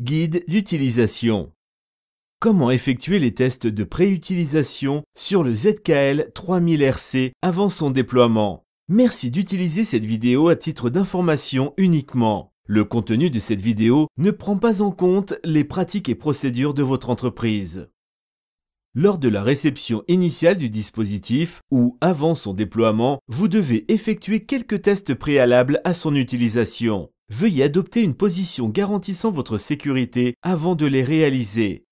Guide d'utilisation. Comment effectuer les tests de préutilisation sur le ZKL 3000RC avant son déploiement? Merci d'utiliser cette vidéo à titre d'information uniquement. Le contenu de cette vidéo ne prend pas en compte les pratiques et procédures de votre entreprise. Lors de la réception initiale du dispositif ou avant son déploiement, vous devez effectuer quelques tests préalables à son utilisation. Veuillez adopter une position garantissant votre sécurité avant de les réaliser.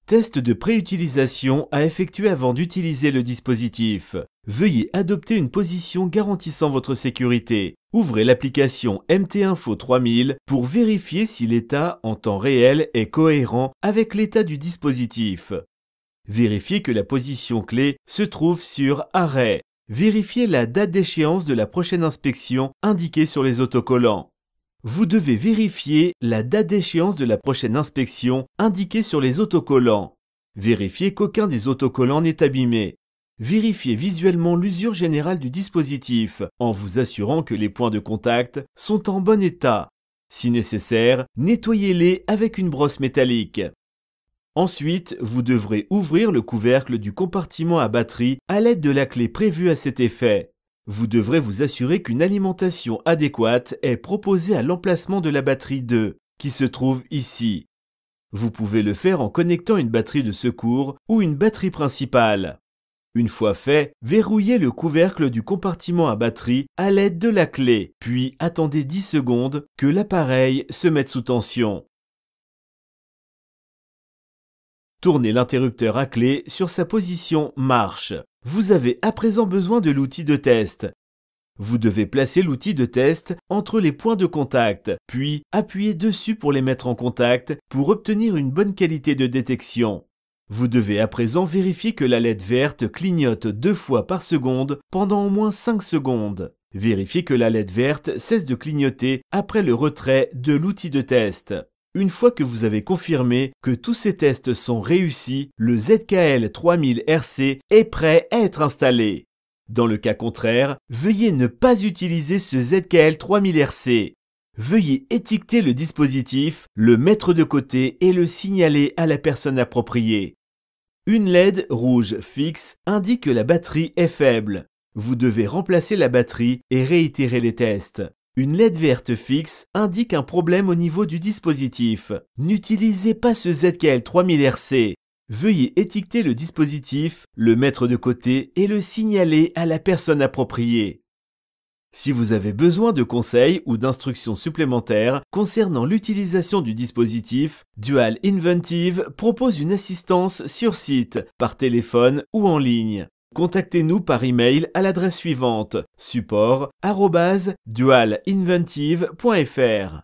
Test de préutilisation à effectuer avant d'utiliser le dispositif. Veuillez adopter une position garantissant votre sécurité. Ouvrez l'application MT-Info 3000 pour vérifier si l'état en temps réel est cohérent avec l'état du dispositif. Vérifiez que la position clé se trouve sur Arrêt. Vérifiez la date d'échéance de la prochaine inspection indiquée sur les autocollants. Vous devez vérifier la date d'échéance de la prochaine inspection indiquée sur les autocollants. Vérifiez qu'aucun des autocollants n'est abîmé. Vérifiez visuellement l'usure générale du dispositif en vous assurant que les points de contact sont en bon état. Si nécessaire, nettoyez-les avec une brosse métallique. Ensuite, vous devrez ouvrir le couvercle du compartiment à batterie à l'aide de la clé prévue à cet effet. Vous devrez vous assurer qu'une alimentation adéquate est proposée à l'emplacement de la batterie 2, qui se trouve ici. Vous pouvez le faire en connectant une batterie de secours ou une batterie principale. Une fois fait, verrouillez le couvercle du compartiment à batterie à l'aide de la clé, puis attendez 10 secondes que l'appareil se mette sous tension. Tournez l'interrupteur à clé sur sa position marche. Vous avez à présent besoin de l'outil de test. Vous devez placer l'outil de test entre les points de contact, puis appuyez dessus pour les mettre en contact pour obtenir une bonne qualité de détection. Vous devez à présent vérifier que la LED verte clignote 2 fois par seconde pendant au moins 5 secondes. Vérifiez que la LED verte cesse de clignoter après le retrait de l'outil de test. Une fois que vous avez confirmé que tous ces tests sont réussis, le ZKL 3000RC est prêt à être installé. Dans le cas contraire, veuillez ne pas utiliser ce ZKL 3000RC. Veuillez étiqueter le dispositif, le mettre de côté et le signaler à la personne appropriée. Une LED rouge fixe indique que la batterie est faible. Vous devez remplacer la batterie et réitérer les tests. Une LED verte fixe indique un problème au niveau du dispositif. N'utilisez pas ce ZKL 3000RC. Veuillez étiqueter le dispositif, le mettre de côté et le signaler à la personne appropriée. Si vous avez besoin de conseils ou d'instructions supplémentaires concernant l'utilisation du dispositif, Dual Inventive propose une assistance sur site, par téléphone ou en ligne. Contactez-nous par email à l'adresse suivante: support@dualinventive.fr.